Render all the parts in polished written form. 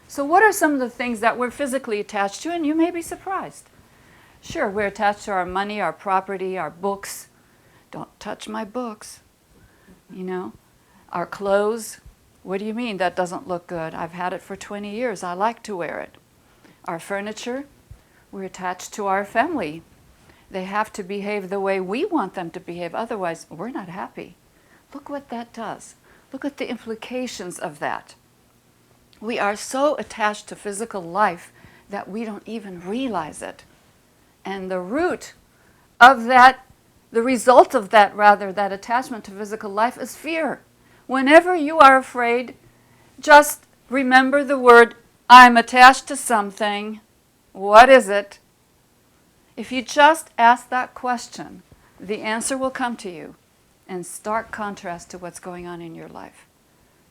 So what are some of the things that we're physically attached to? And you may be surprised. Sure, we're attached to our money, our property, our books. Don't touch my books. You know, our clothes. What do you mean that doesn't look good? I've had it for 20 years. I like to wear it. Our furniture. We're attached to our family. They have to behave the way we want them to behave. Otherwise, we're not happy. Look what that does. Look at the implications of that. We are so attached to physical life that we don't even realize it. And the root of that, the result of that rather, that attachment to physical life is fear. Whenever you are afraid, just remember the word, I'm attached to something. What is it? If you just ask that question, the answer will come to you in stark contrast to what's going on in your life.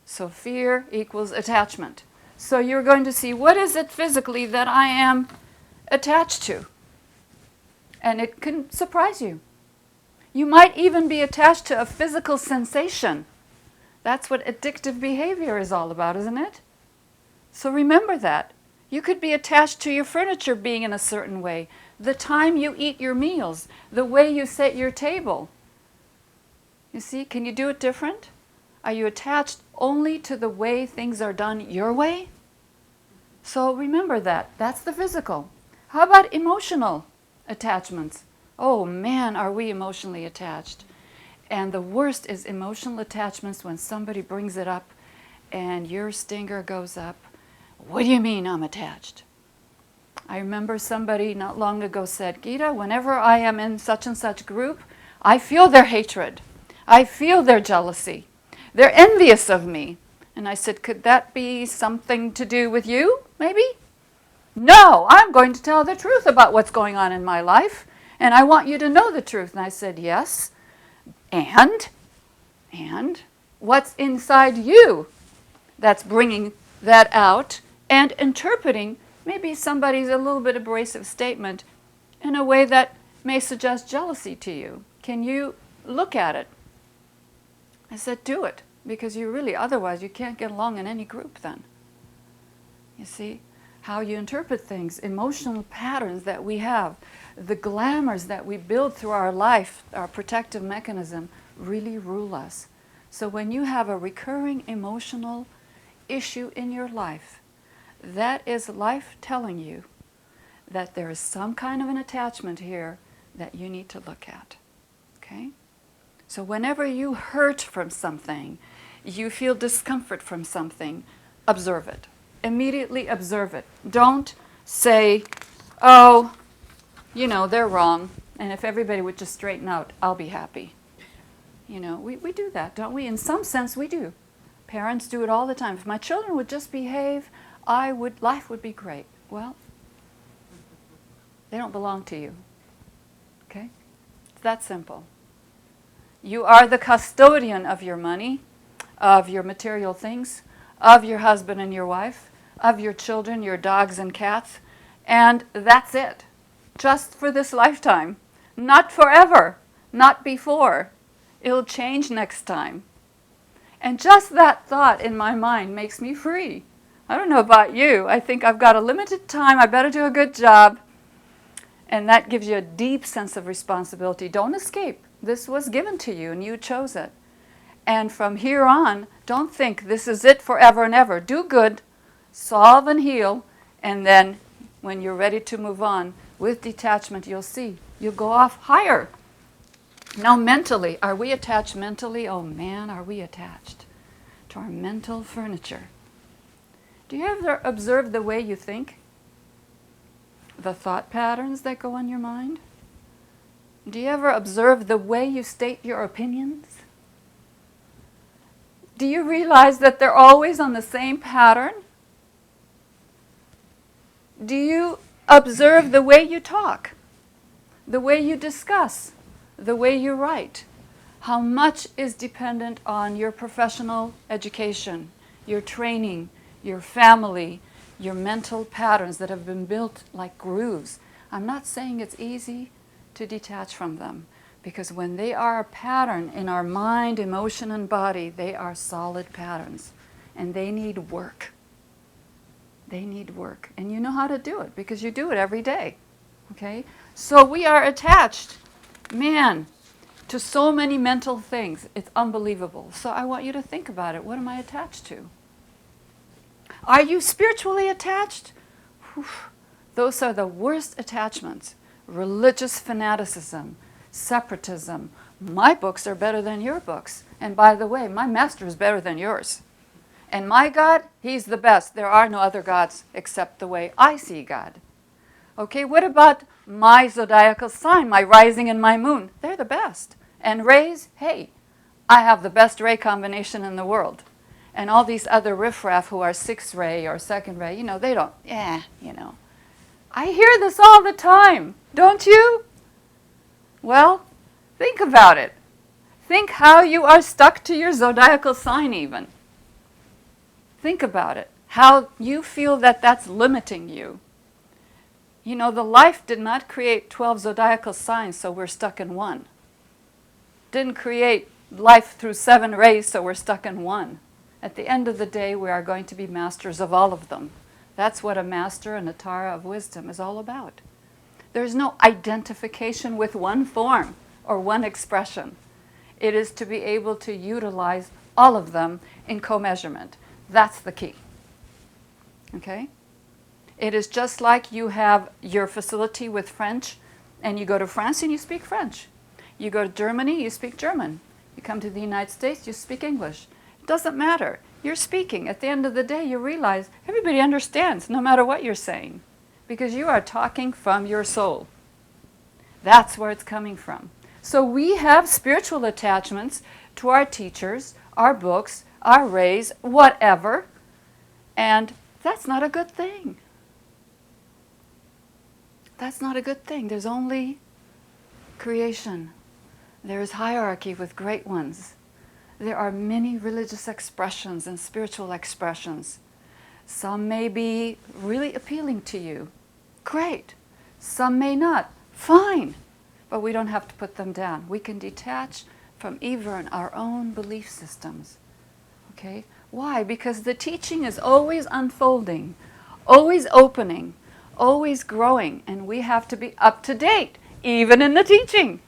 So fear equals attachment. So you're going to see, what is it physically that I am attached to? And it can surprise you. You might even be attached to a physical sensation. That's what addictive behavior is all about, isn't it? So remember that. You could be attached to your furniture being in a certain way, the time you eat your meals, the way you set your table. You see, can you do it different? Are you attached only to the way things are done your way? So remember that. That's the physical. How about emotional attachments? Oh man, are we emotionally attached? And the worst is emotional attachments when somebody brings it up and your stinger goes up. What do you mean I'm attached? I remember somebody not long ago said, Gita, whenever I am in such and such group, I feel their hatred. I feel their jealousy. They're envious of me. And I said, could that be something to do with you, maybe? No, I'm going to tell the truth about what's going on in my life, and I want you to know the truth. And I said, yes, and what's inside you that's bringing that out and interpreting maybe somebody's a little bit abrasive statement in a way that may suggest jealousy to you. Can you look at it? I said, do it, because you really, otherwise you can't get along in any group then. You see, how you interpret things, emotional patterns that we have, the glamors that we build through our life, our protective mechanism, really rule us. So when you have a recurring emotional issue in your life, that is life telling you that there is some kind of an attachment here that you need to look at. Okay? So whenever you hurt from something, you feel discomfort from something, observe it. Immediately observe it. Don't say, oh, you know, they're wrong, and if everybody would just straighten out, I'll be happy. You know, we do that, don't we? In some sense, we do. Parents do it all the time. If my children would just behave, life would be great. Well, they don't belong to you. Okay? It's that simple. You are the custodian of your money, of your material things, of your husband and your wife, of your children, your dogs and cats, and that's it. Just for this lifetime. Not forever. Not before. It'll change next time. And just that thought in my mind makes me free. I don't know about you. I think I've got a limited time. I better do a good job. And that gives you a deep sense of responsibility. Don't escape. This was given to you and you chose it. And from here on, don't think this is it forever and ever. Do good, solve and heal, and then when you're ready to move on with detachment, you'll see. You'll go off higher. Now mentally, are we attached mentally? Oh man, are we attached to our mental furniture? Do you ever observe the way you think? The thought patterns that go on your mind? Do you ever observe the way you state your opinions? Do you realize that they're always on the same pattern? Do you observe the way you talk, the way you discuss, the way you write? How much is dependent on your professional education, your training, your family, your mental patterns that have been built like grooves? I'm not saying it's easy to detach from them, because when they are a pattern in our mind, emotion, and body, they are solid patterns, and they need work. They need work. And you know how to do it because you do it every day. Okay? So we are attached, man, to so many mental things. It's unbelievable. So I want you to think about it. What am I attached to? Are you spiritually attached? Whew. Those are the worst attachments. Religious fanaticism, separatism. My books are better than your books. And by the way, my master is better than yours. And my God, he's the best. There are no other gods except the way I see God. Okay, what about my zodiacal sign, my rising and my moon? They're the best. And rays, hey, I have the best ray combination in the world. And all these other riffraff who are 6th ray or 2nd ray, they don't, I hear this all the time, don't you? Well, think about it. Think how you are stuck to your zodiacal sign even. Think about it. How you feel that that's limiting you. The life did not create 12 zodiacal signs so we're stuck in one. Didn't create life through 7 rays so we're stuck in one. At the end of the day, we are going to be masters of all of them. That's what a master and a Tara of wisdom is all about. There's no identification with one form or one expression. It is to be able to utilize all of them in co-measurement. That's the key. Okay? It is just like you have your facility with French, and you go to France and you speak French. You go to Germany, you speak German. You come to the United States, you speak English. It doesn't matter. You're speaking. At the end of the day, you realize everybody understands no matter what you're saying because you are talking from your soul. That's where it's coming from. So we have spiritual attachments to our teachers, our books, our rays, whatever, and that's not a good thing. That's not a good thing. There's only creation. There is hierarchy with great ones. There are many religious expressions and spiritual expressions. Some may be really appealing to you. Great. Some may not. Fine. But we don't have to put them down. We can detach from even our own belief systems. Okay? Why? Because the teaching is always unfolding, always opening, always growing, and we have to be up to date, even in the teaching.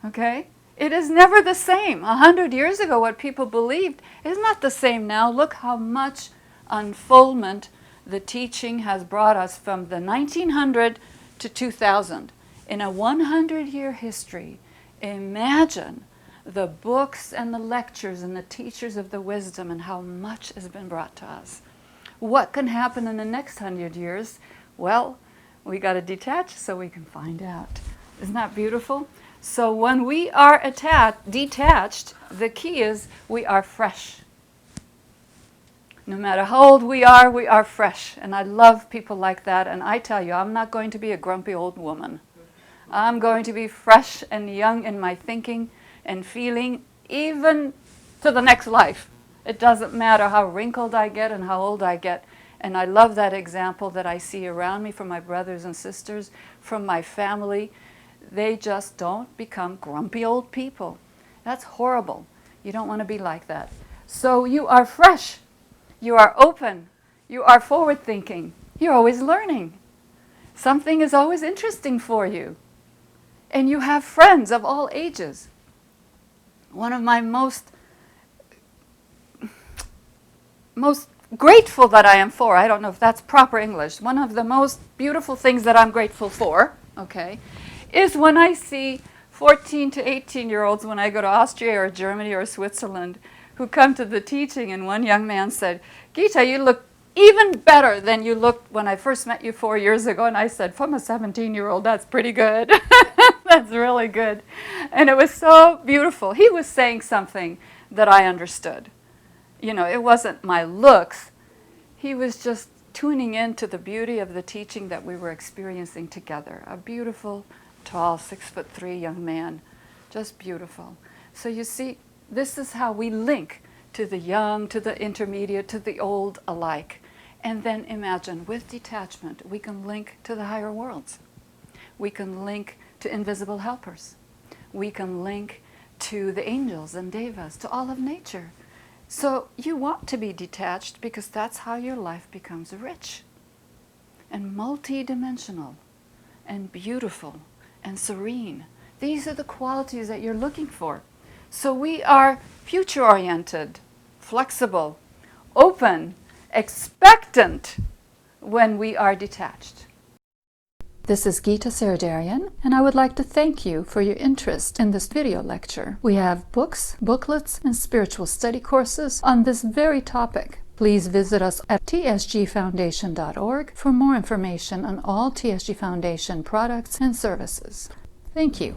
Okay? It is never the same. 100 years ago, what people believed is not the same now. Look how much unfoldment the teaching has brought us from the 1900 to 2000. In a 100-year history, imagine the books and the lectures and the teachers of the wisdom and how much has been brought to us. What can happen in the next 100 years? Well, we got to detach so we can find out. Isn't that beautiful? So when we are detached, the key is we are fresh. No matter how old we are fresh. And I love people like that. And I tell you, I'm not going to be a grumpy old woman. I'm going to be fresh and young in my thinking and feeling, even to the next life. It doesn't matter how wrinkled I get and how old I get. And I love that example that I see around me from my brothers and sisters, from my family. They just don't become grumpy old people. That's horrible. You don't want to be like that. So you are fresh. You are open. You are forward-thinking. You're always learning. Something is always interesting for you. And you have friends of all ages. One of my most grateful that I am for, I don't know if that's proper English, one of the most beautiful things that I'm grateful for, okay, is when I see 14 to 18-year-olds when I go to Austria or Germany or Switzerland who come to the teaching, and one young man said, "Gita, you look even better than you looked when I first met you 4 years ago." And I said, from a 17-year-old, that's pretty good. That's really good. And it was so beautiful. He was saying something that I understood. It wasn't my looks. He was just tuning into the beauty of the teaching that we were experiencing together. A beautiful, tall, 6'3" young man. Just beautiful. So you see, this is how we link to the young, to the intermediate, to the old alike. And then imagine, with detachment, we can link to the higher worlds. We can link to invisible helpers. We can link to the angels and devas, to all of nature. So you want to be detached because that's how your life becomes rich and multi-dimensional and beautiful and serene. These are the qualities that you're looking for. So we are future-oriented, flexible, open, expectant when we are detached. This is Gita Saradarian, and I would like to thank you for your interest in this video lecture. We have books, booklets, and spiritual study courses on this very topic. Please visit us at tsgfoundation.org for more information on all TSG Foundation products and services. Thank you.